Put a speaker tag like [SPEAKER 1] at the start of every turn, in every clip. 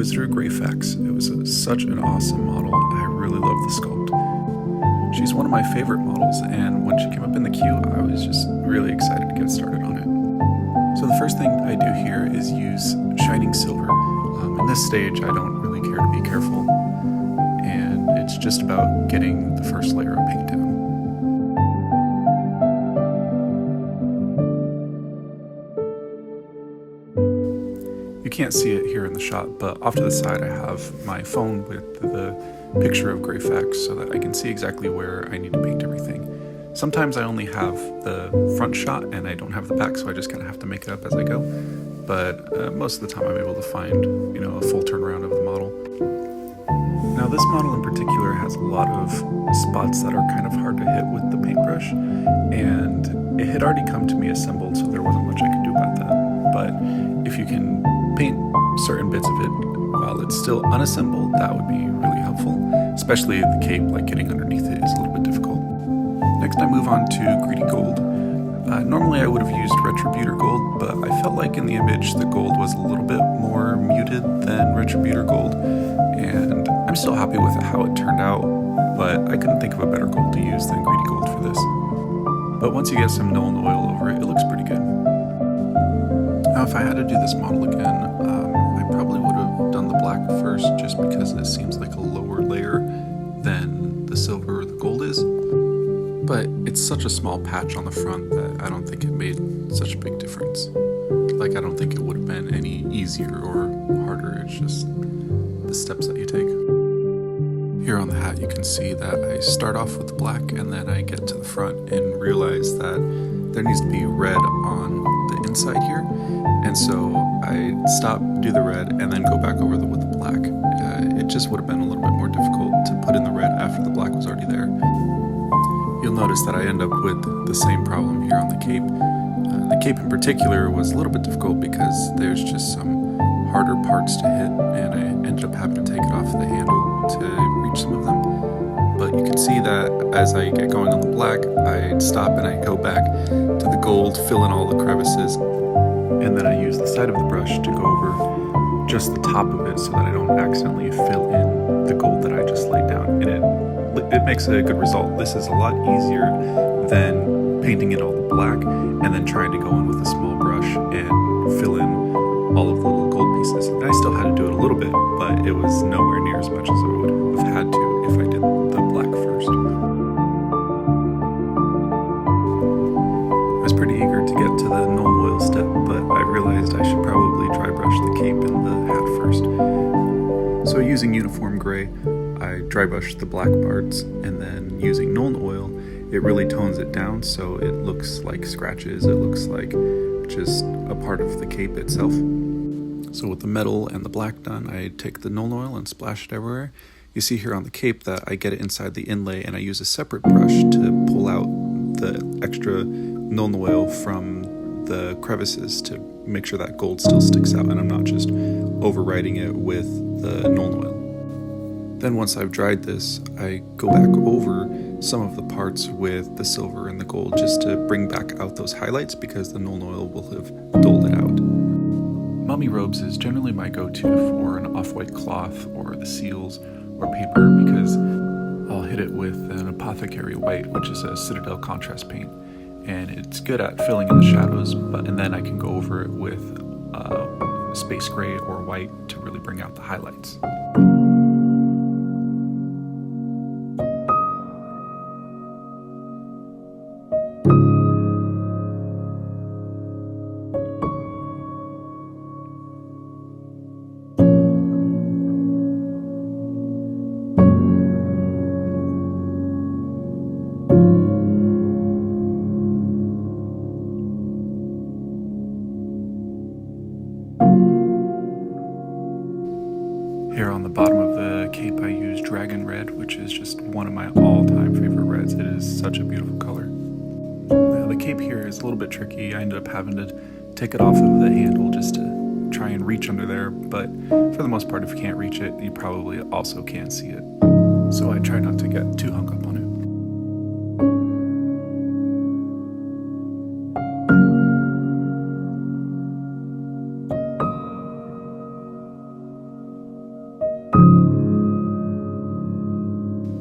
[SPEAKER 1] Inquisitor Greyfax. It was such an awesome model. I really love the sculpt. She's one of my favorite models, and when she came up in the queue, I was just really excited to get started on it. So the first thing I do here is use Shining Silver. In this stage, I don't really care to be careful, and it's just about getting the first layer of paint down. You can't see it here in the shot, but off to the side I have my phone with the picture of Greyfax so that I can see exactly where I need to paint everything. Sometimes I only have the front shot and I don't have the back, so I just kind of have to make it up as I go. But most of the time I'm able to find, a full turnaround of the model. Now this model in particular has a lot of spots that are kind of hard to hit with the paintbrush, and it had already come to me assembled, so there wasn't much I could do about that. But if you can paint certain bits of it while it's still unassembled, that would be really helpful, especially the cape, like getting underneath it is a little bit difficult. Next I move on to Greedy Gold. Normally I would have used Retributor Gold, but I felt like in the image the gold was a little bit more muted than Retributor Gold, and I'm still happy with how it turned out, but I couldn't think of a better gold to use than Greedy Gold for this. But once you get some Nuln Oil over it, it looks pretty good. Now if I had to do this model again, I probably would have done the black first just because it seems like a lower layer than the silver or the gold is. But it's such a small patch on the front that I don't think it made such a big difference. Like, I don't think it would have been any easier or harder, it's just the steps that you take. Here on the hat you can see that I start off with the black and then I get to the front and realize that there needs to be red on the inside here. And so I stop, do the red, and then go back over with the black. It just would have been a little bit more difficult to put in the red after the black was already there. You'll notice that I end up with the same problem here on the cape. The cape in particular was a little bit difficult because there's just some harder parts to hit, and I ended up having to take it off the handle to reach some of them. But you can see that as I get going on the black, I stop and I go back to the gold, fill in all the crevices, and then I use the side of the brush to go over just the top of it so that I don't accidentally fill in the gold that I just laid down. And it makes a good result. This is a lot easier than painting in all the black and then trying to go in with a small brush and fill in all of the little gold pieces. And I still had to do it a little bit, but it was nowhere near as much as I would have had to if I did the black first. I was pretty eager to get to the Nuln Oil step, but I realized I should probably dry brush the cape and the hat first. So using Uniform Gray, I dry brush the black parts, and then using Nuln Oil, it really tones it down so it looks like scratches, it looks like just a part of the cape itself. So with the metal and the black done, I take the Nuln Oil and splash it everywhere. You see here on the cape that I get it inside the inlay and I use a separate brush to pull out the extra Nuln Oil from the crevices to make sure that gold still sticks out and I'm not just overwriting it with the Nuln Oil. Then once I've dried this, I go back over some of the parts with the silver and the gold just to bring back out those highlights because the Nuln Oil will have dulled it out. Mummy Robes is generally my go-to for an off-white cloth or the seals or paper because I'll hit it with an Apothecary White, which is a Citadel contrast paint. And it's good at filling in the shadows, and then I can go over it with Space Gray or White to really bring out the highlights. Here on the bottom of the cape I use Dragon Red, which is just one of my all-time favorite reds. It is such a beautiful color. Now the cape here is a little bit tricky. I ended up having to take it off of the handle just to try and reach under there, but for the most part if you can't reach it, you probably also can't see it. So I try not to get too hung up on it.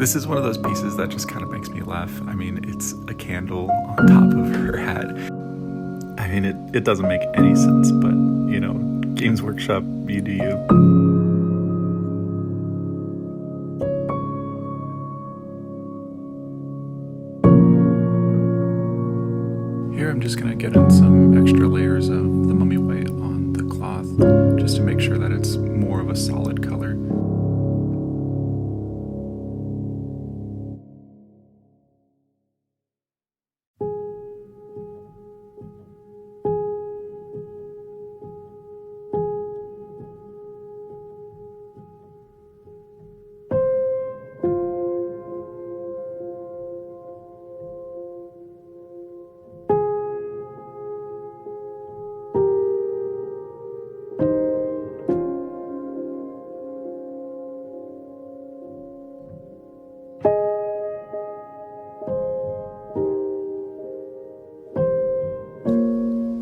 [SPEAKER 1] This is one of those pieces that just kind of makes me laugh. I mean, it's a candle on top of her hat. I mean, it doesn't make any sense, but, you know, Games Workshop, you do you. Here I'm just going to get in some extra layers of the mummy white on the cloth, just to make sure that it's more of a solid color.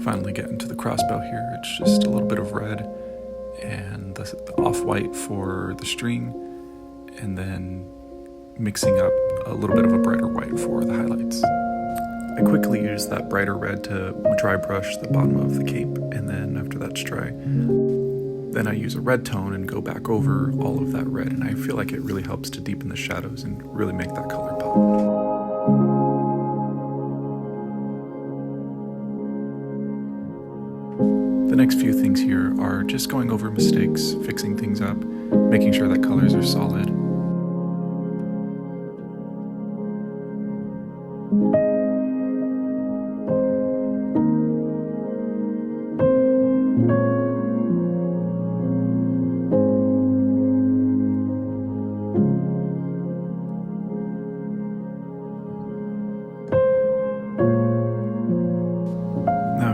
[SPEAKER 1] Finally getting to the crossbow here. It's just a little bit of red and the off-white for the string, and then mixing up a little bit of a brighter white for the highlights. I quickly use that brighter red to dry brush the bottom of the cape, and then after that's dry, then I use a red tone and go back over all of that red, and I feel like it really helps to deepen the shadows and really make that color pop. The next few things here are just going over mistakes, fixing things up, making sure that colors are solid.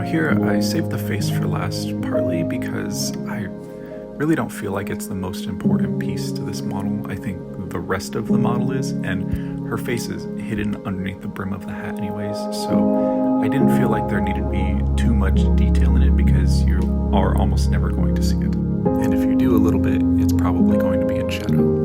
[SPEAKER 1] Here I saved the face for last, partly because I really don't feel like it's the most important piece to this model. I think the rest of the model is, and her face is hidden underneath the brim of the hat anyways, so I didn't feel like there needed to be too much detail in it because you are almost never going to see it. And if you do a little bit, it's probably going to be in shadow.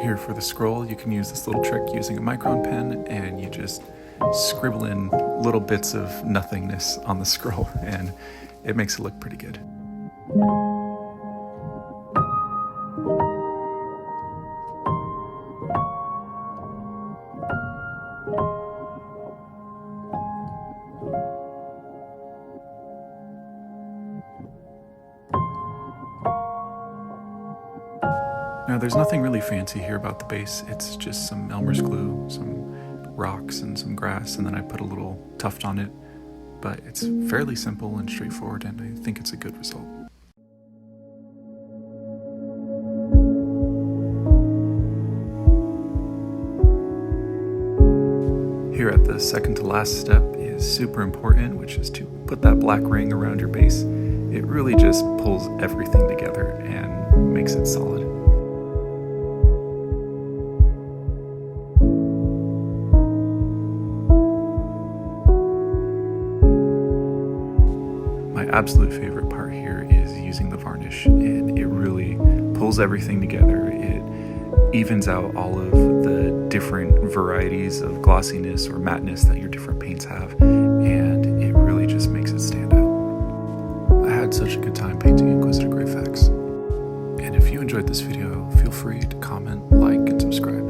[SPEAKER 1] Here for the scroll, you can use this little trick using a micron pen, and you just scribble in little bits of nothingness on the scroll, and it makes it look pretty good. Now there's nothing really fancy here about the base. It's just some Elmer's glue, some rocks and some grass, and then I put a little tuft on it. But it's fairly simple and straightforward, and I think it's a good result. Here at the second to last step is super important, which is to put that black ring around your base. It really just pulls everything together and makes it solid. My absolute favorite part here is using the varnish, and it really pulls everything together. It evens out all of the different varieties of glossiness or matteness that your different paints have, and it really just makes it stand out. I had such a good time painting Inquisitor Greyfax, and if you enjoyed this video, feel free to comment, like, and subscribe.